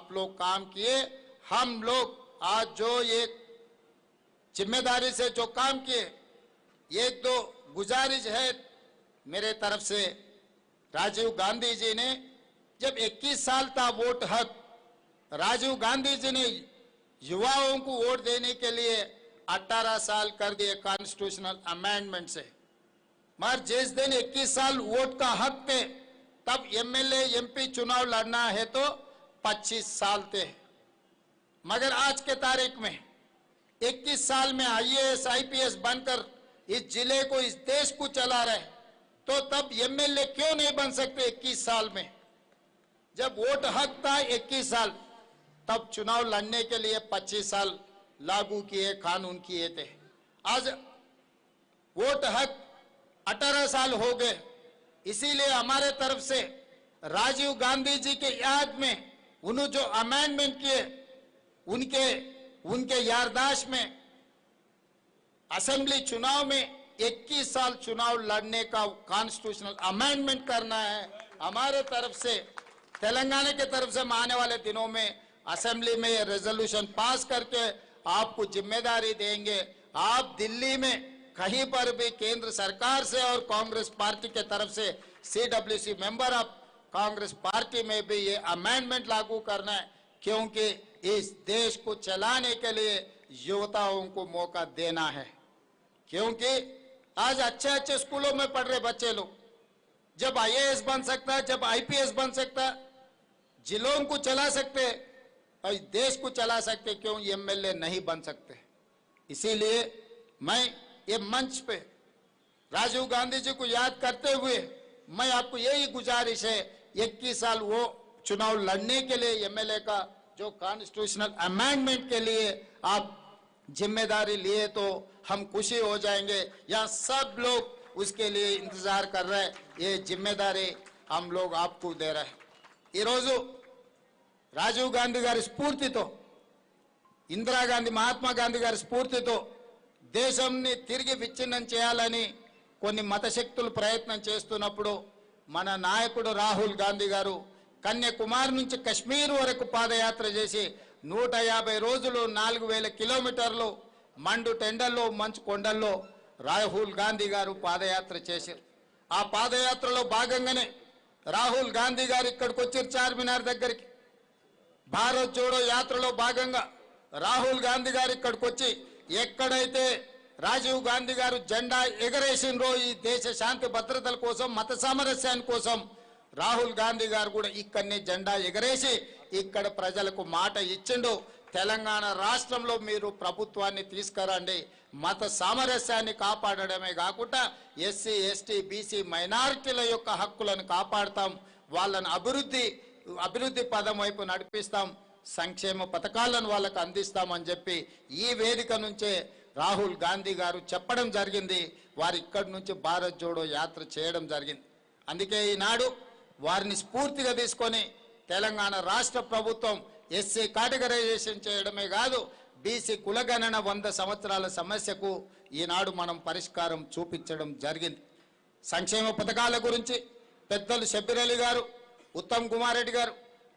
आप लोग काम किए। हम लोग आज जो एक जिम्मेदारी से जो काम किए, एक तो गुजारिश है मेरे तरफ से, राजीव गांधी जी ने जब 21 साल था वोट हक, राजीव गांधी जी ने युवाओं को वोट देने के लिए 18 साल कर दिए कॉन्स्टिट्यूशनल अमेंडमेंट से। मगर जिस दिन 21 साल वोट का हक थे, तब एमएलए एमपी चुनाव लड़ना है तो 25 साल थे। मगर आज के तारीख में 21 साल में आईएएस आईपीएस बनकर इस जिले को, इस देश को चला रहे, तो तब एमएलए क्यों नहीं बन सकते 21 साल में? जब वोट हक था 21 साल, तब चुनाव लड़ने के लिए 25 साल लागू किए, कानून किए थे। आज वोट हक 18 साल हो गए। इसीलिए हमारे तरफ से राजीव गांधी जी के याद में उन्होंने जो अमेंडमेंट किए, उनके याददाश्त में असेंबली चुनाव में 21 साल चुनाव लड़ने का कॉन्स्टिट्यूशनल अमेंडमेंट करना है। हमारे तरफ से, तेलंगाना के तरफ से आने वाले दिनों में असेंबली में ये रेजोल्यूशन पास करके आपको जिम्मेदारी देंगे। आप दिल्ली में कहीं पर भी केंद्र सरकार से और कांग्रेस पार्टी के तरफ से CWC member of Congress party में भी ये अमेंडमेंट लागू करना है, क्योंकि इस देश को चलाने के लिए युवताओं को मौका देना है। क्योंकि आज अच्छे अच्छे स्कूलों में पढ़ रहे बच्चे लोग जब आईएएस बन सकता है, जब आईपीएस बन सकता है, जिलों को चला सकते और देश को चला सकते, क्यों एमएलए नहीं बन सकते? इसीलिए मैं ये मंच पे राजीव गांधी जी को याद करते हुए मैं आपको यही गुजारिश है, 21 साल वो चुनाव लड़ने के लिए एमएलए का जो कॉन्स्टिट्यूशनल अमेंडमेंट के लिए आप जिम्मेदारी लिए तो हम खुशी हो जाएंगे। यहाँ सब लोग उसके लिए इंतजार कर रहे हैं। ये जिम्मेदारी हम लोग आपको दे रहे हैं। ఈ రోజు రాజీవ్ గాంధీ గారి స్ఫూర్తితో, ఇందిరాగాంధీ మహాత్మా గాంధీ గారి స్ఫూర్తితో దేశాన్ని తిరిగి విచ్ఛిన్నం చేయాలని కొన్ని మతశక్తులు ప్రయత్నం చేస్తున్నప్పుడు మన నాయకుడు రాహుల్ గాంధీ గారు కన్యాకుమారి నుంచి కశ్మీర్ వరకు పాదయాత్ర చేసి 150 రోజులు 4000 కిలోమీటర్లు మండు టెండల్లో మంచు కొండల్లో రాహుల్ గాంధీ గారు పాదయాత్ర చేశారు। ఆ పాదయాత్రలో భాగంగానే రాహుల్ గాంధీ గారు ఇక్కడికి వచ్చారు చార్మినార్ దగ్గరికి। భారత్ జోడో యాత్రలో భాగంగా రాహుల్ గాంధీ గారు ఇక్కడికి వచ్చి ఎక్కడైతే రాజీవ్ గాంధీ గారు జెండా ఎగరేసినరో ఈ దేశ శాంతి భద్రతల కోసం, మత సామరస్యాని కోసం, రాహుల్ గాంధీ గారు కూడా ఇక్కడనే జెండా ఎగరేసి ఇక్కడ ప్రజలకు మాట ఇచ్చిండు, తెలంగాణ రాష్ట్రంలో మీరు ప్రభుత్వాన్ని తీసుకురండి, మత సామరస్యాన్ని కాపాడడమే కాకుండా ఎస్సీ ఎస్టీ బీసీ మైనారిటీల యొక్క హక్కులను కాపాడతాం, వాళ్ళని అభివృద్ధి పదం వైపు నడిపిస్తాం, సంక్షేమ పథకాలను వాళ్ళకు అందిస్తామని చెప్పి ఈ వేదిక నుంచే రాహుల్ గాంధీ గారు చెప్పడం జరిగింది। వారు ఇక్కడి నుంచి భారత్ జోడో యాత్ర చేయడం జరిగింది। అందుకే ఈనాడు వారిని స్ఫూర్తిగా తీసుకొని తెలంగాణ రాష్ట్ర ప్రభుత్వం ఎస్సీ కేటగరైజేషన్ చేయడమే కాదు, బీసీ కులగణన 100 సంవత్సరాల సమస్యకు ఈనాడు మనం పరిష్కారం చూపించడం జరిగింది। సంక్షేమ పథకాల గురించి పెద్దలు షబ్బీర్ అలీ గారు, ఉత్తమ్ కుమార్ రెడ్డి గారు,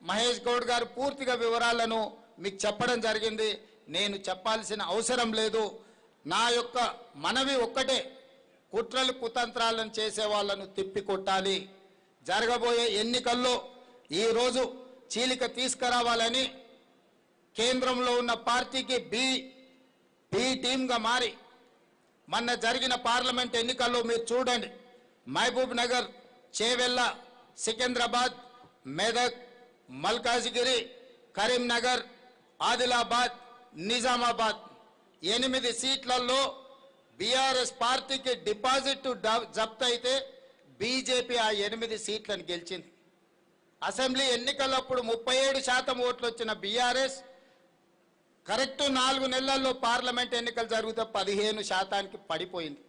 మహేష్ గౌడ్ గారు పూర్తిగా వివరాలను మీకు చెప్పడం జరిగింది। నేను చెప్పాల్సిన అవసరం లేదు। నా యొక్క మనవి ఒక్కటే, కుట్రలు కుతంత్రాలను చేసే వాళ్ళను తిప్పికొట్టాలి। జరగబోయే ఎన్నికల్లో ఈ రోజు చీలిక తీసుకురావాలని కేంద్రంలో ఉన్న పార్టీకి బి టీమ్గా మారి మొన్న జరిగిన పార్లమెంట్ ఎన్నికల్లో మీరు చూడండి, మహబూబ్ నగర్, చేవెళ్ళ, సికింద్రాబాద్, మెదక్, మల్కాజిగిరి, కరీంనగర్, ఆదిలాబాద్, నిజామాబాద్ 8 సీట్లలో బీఆర్ఎస్ పార్టీకి డిపాజిట్ జప్తు అయితే బీజేపీ ఆ 8 సీట్లను గెలిచింది। అసెంబ్లీ ఎన్నికలప్పుడు 37% ఓట్లు వచ్చిన బీఆర్ఎస్ కరెక్ట్ 4 నెలల్లో పార్లమెంట్ ఎన్నికలు జరిగితే 15% పడిపోయింది।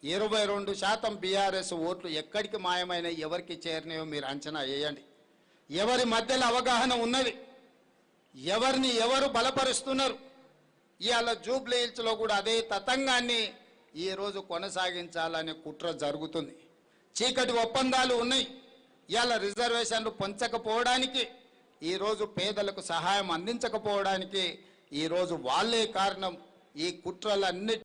22% బీఆర్ఎస్ ఓట్లు ఎక్కడికి మాయమైన, ఎవరికి చేరినాయో మీరు అంచనా వేయండి। ఎవరి మధ్యలో అవగాహన ఉన్నది, ఎవరిని ఎవరు బలపరుస్తున్నారు? ఇవాళ జూబ్లీ హిల్స్లో కూడా అదే తతంగాన్ని ఈరోజు కొనసాగించాలనే కుట్ర జరుగుతుంది। చీకటి ఒప్పందాలు ఉన్నాయి। ఇవాళ రిజర్వేషన్లు పొంచకపోవడానికి ఈ రోజు పేదలకు సహాయం అందించకపోవడానికి ఈ రోజు వాళ్ళే కారణం. ఈ కుట్రలన్నీ